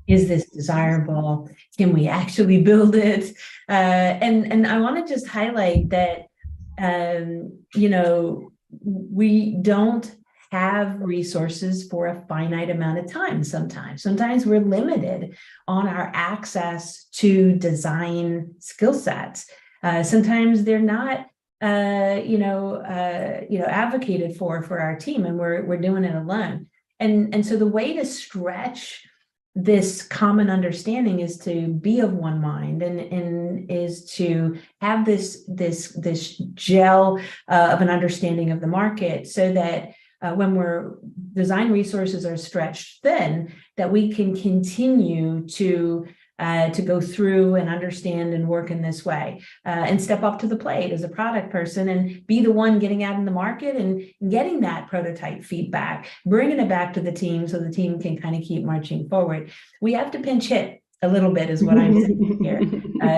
is this desirable? Can we actually build it? And I want to just highlight that, we don't have resources for a finite amount of time sometimes. Sometimes we're limited on our access to design skill sets. Sometimes they're not advocated for our team, and we're doing it alone. And so the way to stretch this common understanding is to be of one mind and is to have this gel of an understanding of the market, so that when design resources are stretched thin, that we can continue to go through and understand and work in this way, and step up to the plate as a product person and be the one getting out in the market and getting that prototype feedback, bringing it back to the team so the team can kind of keep marching forward. We have to pinch hit a little bit is what I'm saying here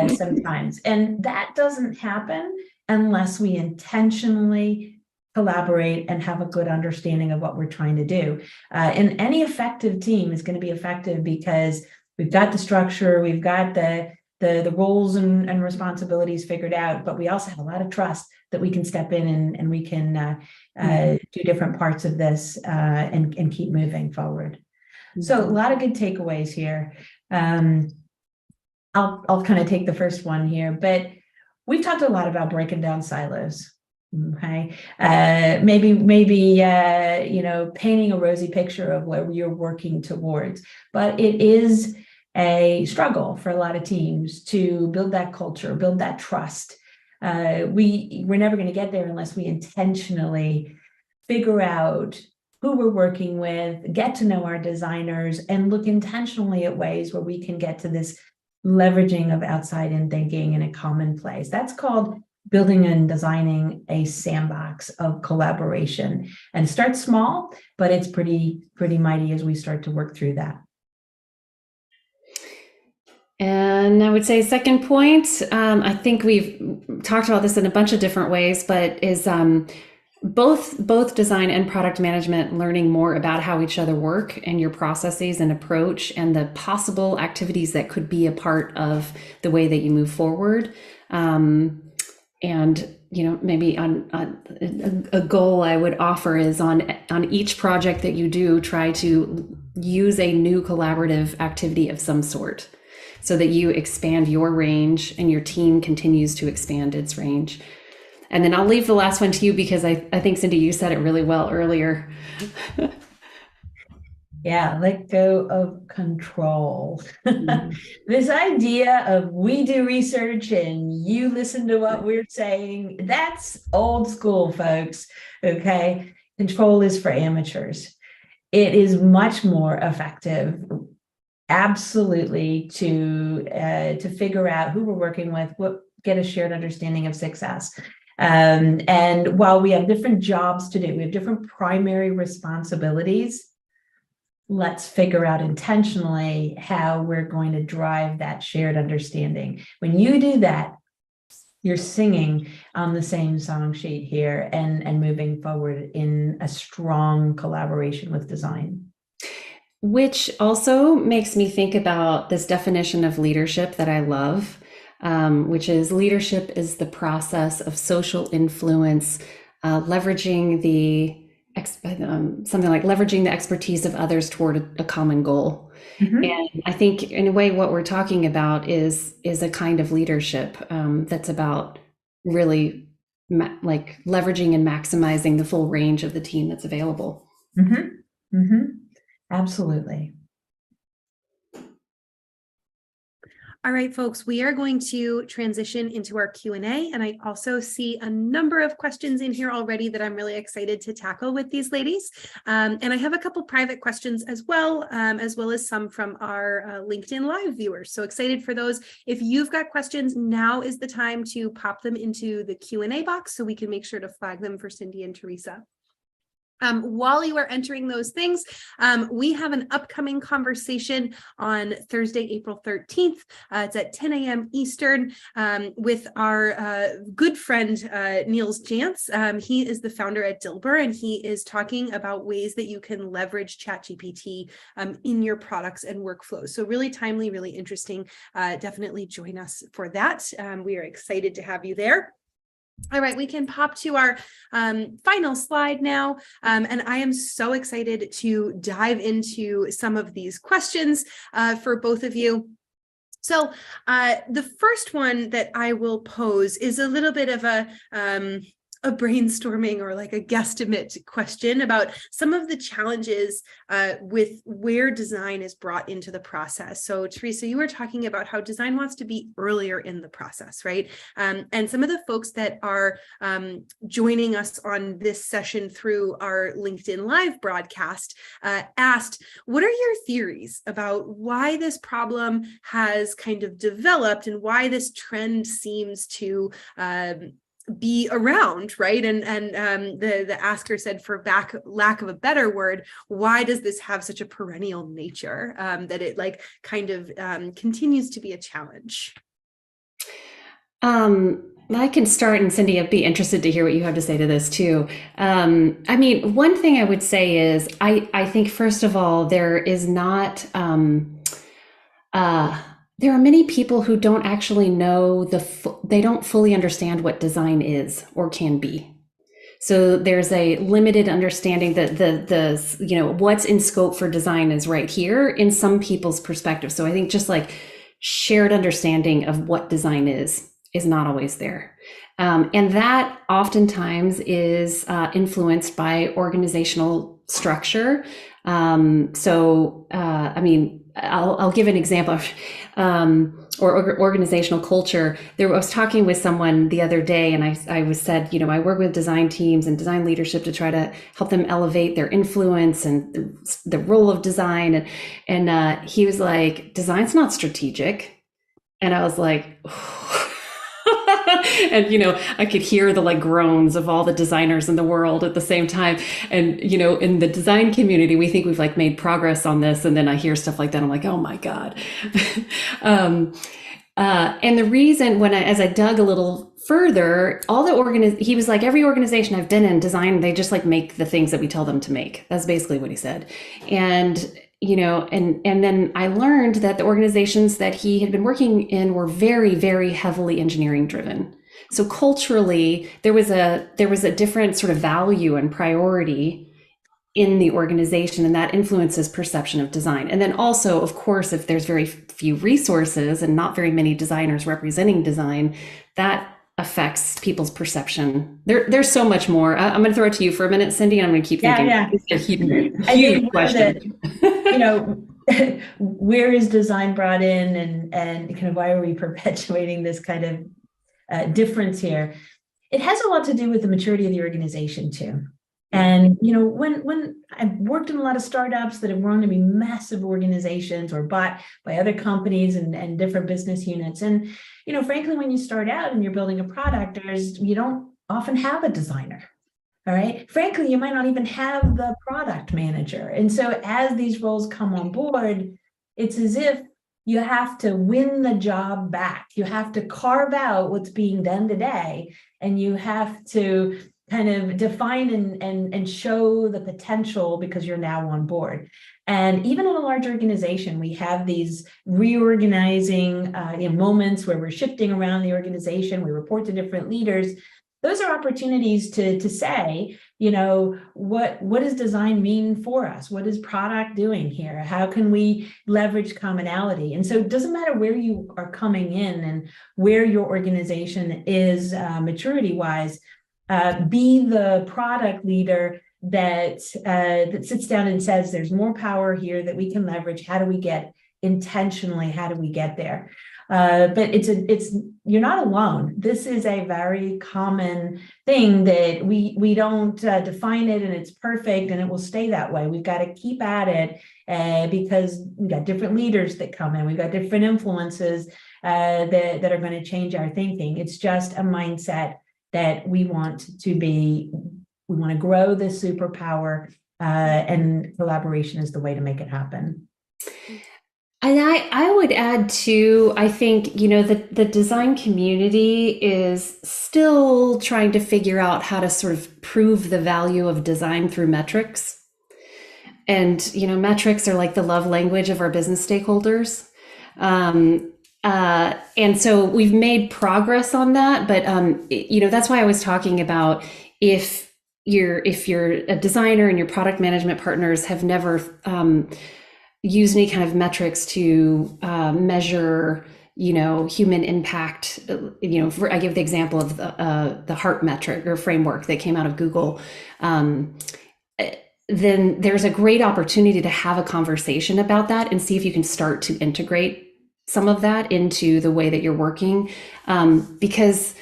sometimes. And that doesn't happen unless we intentionally collaborate and have a good understanding of what we're trying to do. And any effective team is going to be effective because we've got the structure, we've got the roles and responsibilities figured out, but we also have a lot of trust that we can step in and we can do different parts of this and keep moving forward. So a lot of good takeaways here. I'll kind of take the first one here, but we've talked a lot about breaking down silos. Okay, maybe painting a rosy picture of where you're working towards, but it is a struggle for a lot of teams to build that culture, build that trust. We're never going to get there unless we intentionally figure out who we're working with, get to know our designers, and look intentionally at ways where we can get to this leveraging of outside-in thinking in a common place. That's called building and designing a sandbox of collaboration, and start small, but it's pretty mighty as we start to work through that.
And I would say second point, I think we've talked about this in a bunch of different ways, but is both design and product management learning more about how each other work and your processes and approach and the possible activities that could be a part of the way that you move forward. And maybe on a goal I would offer is on each project that you do, try to use a new collaborative activity of some sort. so that you expand your range and your team continues to expand its range. And then I'll leave the last one to you because I think, Cindy, you said it really well earlier.
Yeah, let go of control.
Mhm.
This idea of we do research and you listen to what we're saying, that's old school, folks. Okay. Control is for amateurs. It is much more effective, absolutely, to figure out who we're working with, get a shared understanding of success. And while we have different jobs to do, we have different primary responsibilities. Let's figure out intentionally how we're going to drive that shared understanding. When you do that, you're singing on the same song sheet here and moving forward in a strong collaboration with design.
Which also makes me think about this definition of leadership that I love, which is leadership is the process of social influence, leveraging something like leveraging the expertise of others toward a common goal.
Mhm.
And I think in a way, what we're talking about is a kind of leadership that's about really like leveraging and maximizing the full range of the team that's available.
Mhm. Mhm. Absolutely.
All right, folks, we are going to transition into our Q&A, and I also see a number of questions in here already that I'm really excited to tackle with these ladies. And I have a couple private questions as well as some from our LinkedIn Live viewers. So excited for those. If you've got questions, now is the time to pop them into the Q&A box so we can make sure to flag them for Cindy and Teresa. While you are entering those things, we have an upcoming conversation on Thursday, April 13th. It's at 10 a.m. Eastern with our good friend, Niels Jantz. He is the founder at Dilber, and he is talking about ways that you can leverage ChatGPT in your products and workflows. So really timely, really interesting. Definitely join us for that. We are excited to have you there. All right, we can pop to our final slide now. And I am so excited to dive into some of these questions for both of you. So the first one that I will pose is a little bit of a brainstorming or like a guesstimate question about some of the challenges with where design is brought into the process. So Teresa, you were talking about how design wants to be earlier in the process, right? And some of the folks that are joining us on this session through our LinkedIn Live broadcast asked, what are your theories about why this problem has kind of developed and why this trend seems to be around, right? And the asker said, for lack of a better word, why does this have such a perennial nature that it like kind of continues to be a challenge?
I can start, and Cindy, I'd be interested to hear what you have to say to this too. I mean, one thing I would say is I think first of all, there is not there are many people who don't actually know they don't fully understand what design is or can be. So there's a limited understanding that the what's in scope for design is right here in some people's perspective. So I think just like shared understanding of what design is not always there. And that oftentimes is influenced by organizational structure. I mean, I'll give an example of, or organizational culture. I was talking with someone the other day, and I said, I work with design teams and design leadership to try to help them elevate their influence and the role of design. And he was like, design's not strategic. And I was like, oh. And, I could hear the like groans of all the designers in the world at the same time. And, in the design community, we think we've like made progress on this. And then I hear stuff like that. I'm like, oh my God. And the reason as I dug a little further, he was like, every organization I've been in design, they just like make the things that we tell them to make. That's basically what he said. And and then I learned that the organizations that he had been working in were very, very heavily engineering driven. So culturally, there was a different sort of value and priority in the organization, and that influences perception of design. And then also, of course, if there's very few resources and not very many designers representing design, that affects people's perception. There's so much more. I'm going to throw it to you for a minute, Cindy, and I'm going to keep thinking.
Yeah.
It's a huge question.
Where is design brought in, and kind of why are we perpetuating this kind of difference here? It has a lot to do with the maturity of the organization too. And, when I've worked in a lot of startups that have grown to be massive organizations or bought by other companies and different business units. And, frankly, when you start out and you're building a product, you don't often have a designer. All right. Frankly, you might not even have the product manager. And so as these roles come on board, it's as if you have to win the job back. You have to carve out what's being done today, and you have to kind of define and show the potential because you're now on board. And even in a large organization, we have these reorganizing moments where we're shifting around the organization. We report to different leaders. Those are opportunities to say, what does design mean for us? What is product doing here? How can we leverage commonality? And so it doesn't matter where you are coming in and where your organization is maturity-wise. Be the product leader that sits down and says, there's more power here that we can leverage. How do we get there? But you're not alone. This is a very common thing that we don't define it and it's perfect and it will stay that way. We've got to keep at it because we've got different leaders that come in. We've got different influences that are going to change our thinking. It's just a mindset that we want to grow this superpower, and collaboration is the way to make it happen.
And I would add too, I think, the design community is still trying to figure out how to sort of prove the value of design through metrics. And, metrics are like the love language of our business stakeholders. And so we've made progress on that, but that's why I was talking about if you're a designer and your product management partners have never used any kind of metrics to measure, human impact. I give the example of the HEART metric or framework that came out of Google. Then there's a great opportunity to have a conversation about that and see if you can start to integrate some of that into the way that you're working, because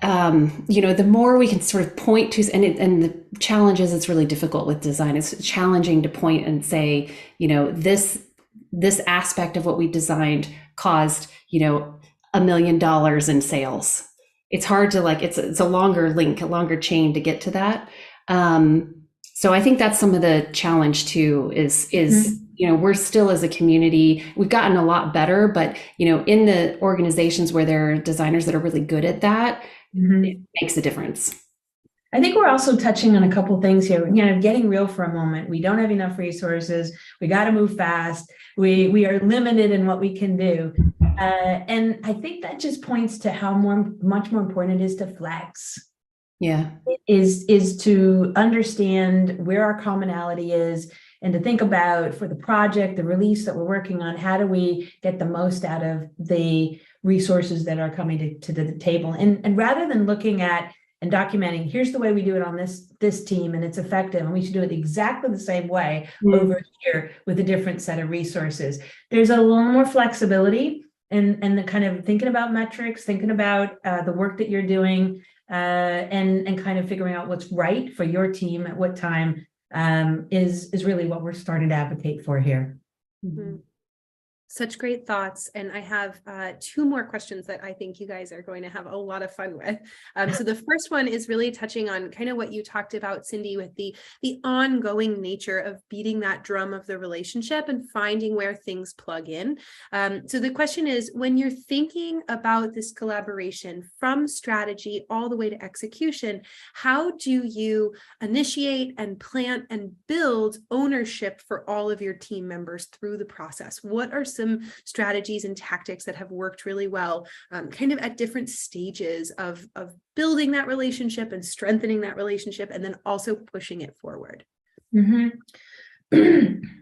the more we can sort of point to, and the challenge is it's really difficult with design. It's challenging to point and say, this aspect of what we designed caused, $1 million in sales. It's hard to it's a longer link, a longer chain to get to that. So I think that's some of the challenge too, is we're still, as a community, we've gotten a lot better, but in the organizations where there are designers that are really good at that, it makes a difference.
I think we're also touching on a couple of things here. Getting real for a moment. We don't have enough resources. We got to move fast. We are limited in what we can do. And I think that just points to how much more important it is to flex.
Yeah.
Is to understand where our commonality is, and to think about, for the project, the release that we're working on, how do we get the most out of the resources that are coming to the table? And rather than looking at and documenting, here's the way we do it on this team and it's effective, and we should do it exactly the same way over here with a different set of resources. There's a little more flexibility and the kind of thinking about metrics, thinking about the work that you're doing, and kind of figuring out what's right for your team at what time is really what we're starting to advocate for here.
Mm-hmm. Such great thoughts. And I have two more questions that I think you guys are going to have a lot of fun with. So the first one is really touching on kind of what you talked about, Cindy, with the ongoing nature of beating that drum of the relationship and finding where things plug in. So the question is, when you're thinking about this collaboration from strategy all the way to execution, how do you initiate and plant and build ownership for all of your team members through the process? What are some strategies and tactics that have worked really well, kind of at different stages of building that relationship and strengthening that relationship, and then also pushing it forward?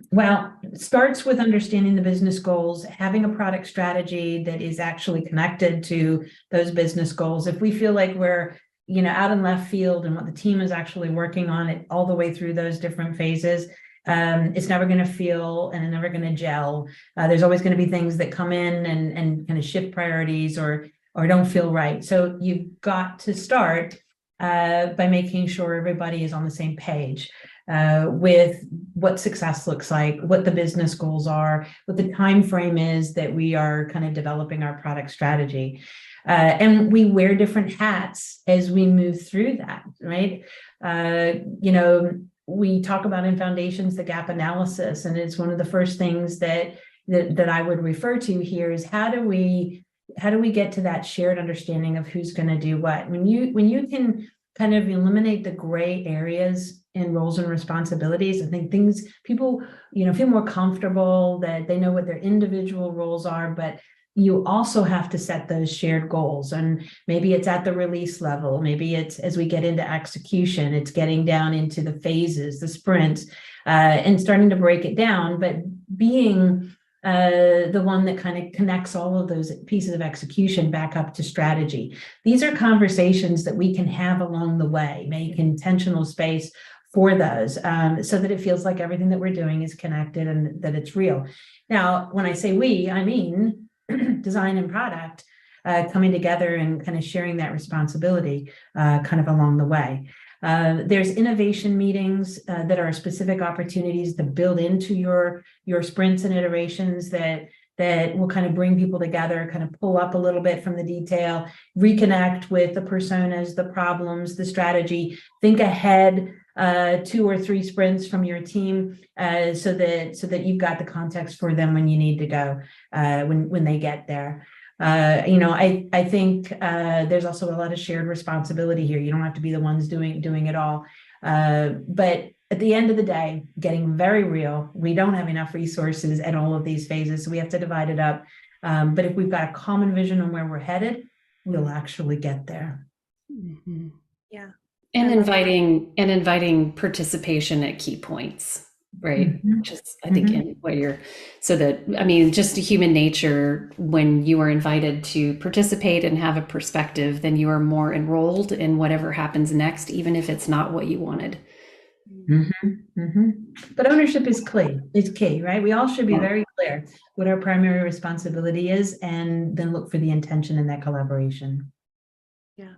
Well, it starts with understanding the business goals, having a product strategy that is actually connected to those business goals. If we feel like we're, out in left field and what the team is actually working on it all the way through those different phases, it's never going to feel and never going to gel. There's always going to be things that come in and kind of shift priorities or don't feel right. So you've got to start by making sure everybody is on the same page with what success looks like, what the business goals are, what the time frame is that we are kind of developing our product strategy. And we wear different hats as we move through that, right? We talk about in foundations the gap analysis, and it's one of the first things that I would refer to here is how do we get to that shared understanding of who's going to do what? When you can kind of eliminate the gray areas in roles and responsibilities, I think people feel more comfortable that they know what their individual roles are, but you also have to set those shared goals. And maybe it's at the release level, maybe it's as we get into execution, it's getting down into the phases, the sprints, and starting to break it down, but being the one that kind of connects all of those pieces of execution back up to strategy. These are conversations that we can have along the way, make intentional space for those, so that it feels like everything that we're doing is connected and that it's real. Now, when I say we, I mean design and product coming together and kind of sharing that responsibility kind of along the way. There's innovation meetings that are specific opportunities to build into your sprints and iterations that will kind of bring people together, kind of pull up a little bit from the detail, reconnect with the personas, the problems, the strategy, think ahead 2 or 3 sprints from your team so that you've got the context for them when you need to go when they get there. I think there's also a lot of shared responsibility here. You don't have to be the ones doing it all. But at the end of the day, getting very real, we don't have enough resources at all of these phases, so we have to divide it up. But if we've got a common vision on where we're headed, we'll actually get there.
Mm-hmm.
Yeah.
And inviting participation at key points, right?
Mm-hmm.
Just, I think, in what you're, just human nature, when you are invited to participate and have a perspective, then you are more enrolled in whatever happens next, even if it's not what you wanted.
Mm-hmm. Mm-hmm. But ownership is key, right? We all should be very clear what our primary responsibility is, and then look for the intention in that collaboration.
Yeah.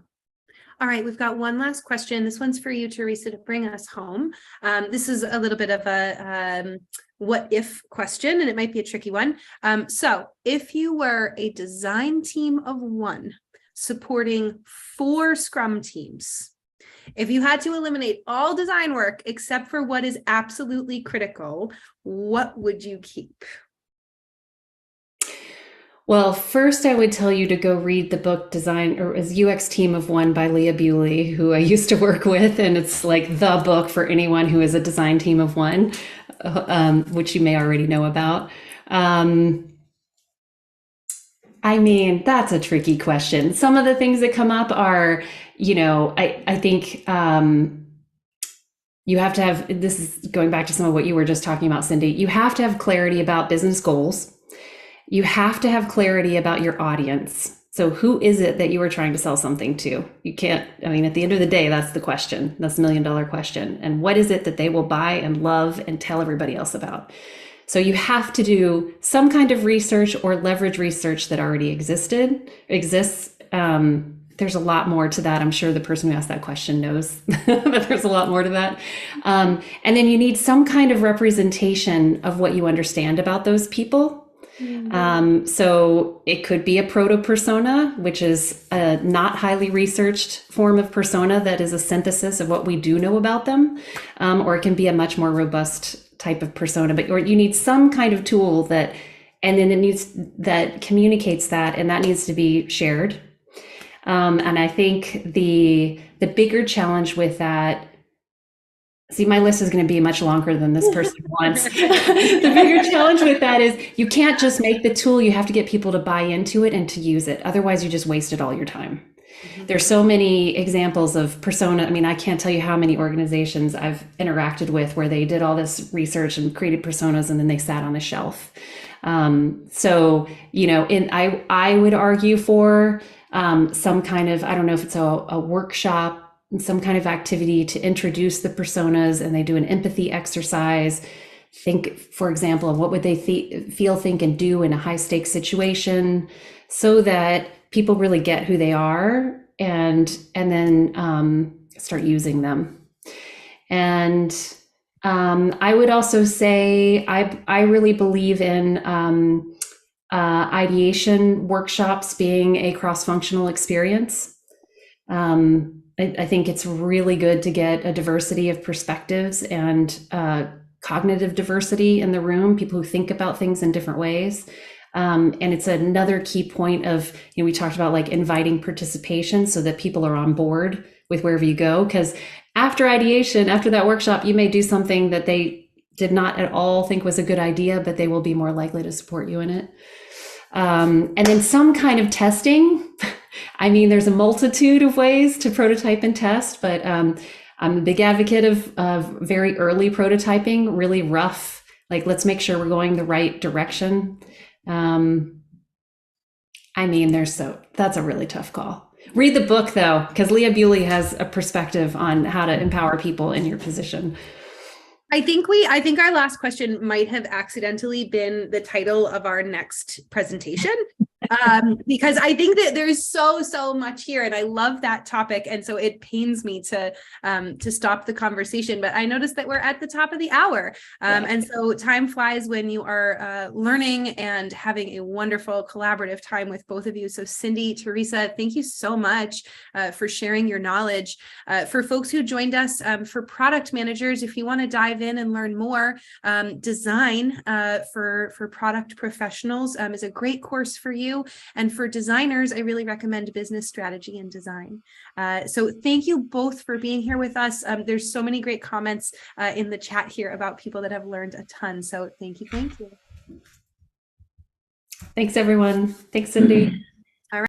All right, we've got one last question. This one's for you, Teresa, to bring us home. This is a little bit of a what if question, and it might be a tricky one. So if you were a design team of 1 supporting 4 Scrum teams, if you had to eliminate all design work except for what is absolutely critical, what would you keep?
Well, first I would tell you to go read the book Design or UX Team of 1 by Leah Bewley, who I used to work with. And it's like the book for anyone who is a design team of 1, which you may already know about. That's a tricky question. Some of the things that come up are, I think you have to have, this is going back to some of what you were just talking about, Cindy, you have to have clarity about business goals. You have to have clarity about your audience. So who is it that you are trying to sell something to? You can't, at the end of the day, that's the question. That's the $1 million question. And what is it that they will buy and love and tell everybody else about? So you have to do some kind of research or leverage research that already exists. There's a lot more to that. I'm sure the person who asked that question knows that there's a lot more to that. And then you need some kind of representation of what you understand about those people. So it could be a proto-persona, which is a not highly researched form of persona that is a synthesis of what we do know about them, or it can be a much more robust type of persona. But you need some kind of tool that communicates that, and that needs to be shared. And I think the bigger challenge with that. See, my list is going to be much longer than this person wants. The bigger challenge with that is you can't just make the tool. You have to get people to buy into it and to use it. Otherwise, you just wasted all your time. There's so many examples of persona. I mean, I can't tell you how many organizations I've interacted with where they did all this research and created personas and then they sat on a shelf. So, you know, I would argue for some kind of, I don't know if it's a workshop, some kind of activity to introduce the personas, and they do an empathy exercise. Think, for example, of what would they feel, think, and do in a high stakes situation, so that people really get who they are, and then start using them. And I would also say I really believe in ideation workshops being a cross-functional experience. I think it's really good to get a diversity of perspectives and cognitive diversity in the room, people who think about things in different ways. And it's another key point of, you know, we talked about like inviting participation so that people are on board with wherever you go. Because after ideation, after that workshop, you may do something that they did not at all think was a good idea, but they will be more likely to support you in it. And then some kind of testing. I mean, there's a multitude of ways to prototype and test, but I'm a big advocate of very early prototyping, really rough, like let's make sure we're going the right direction. I mean, that's a really tough call. Read the book though, because Leah Bewley has a perspective on how to empower people in your position.
I think our last question might have accidentally been the title of our next presentation. Because I think that there's so much here, and I love that topic, and so it pains me to stop the conversation. But I noticed that we're at the top of the hour, and so time flies when you are learning and having a wonderful collaborative time with both of you. So Cindy, Teresa, thank you so much for sharing your knowledge. For folks who joined us, for product managers, if you want to dive in and learn more, design for product professionals is a great course for you. And for designers, I really recommend business strategy and design. So thank you both for being here with us. There's so many great comments in the chat here about people that have learned a ton. So thank you.
Thanks, everyone. Thanks, Cindy.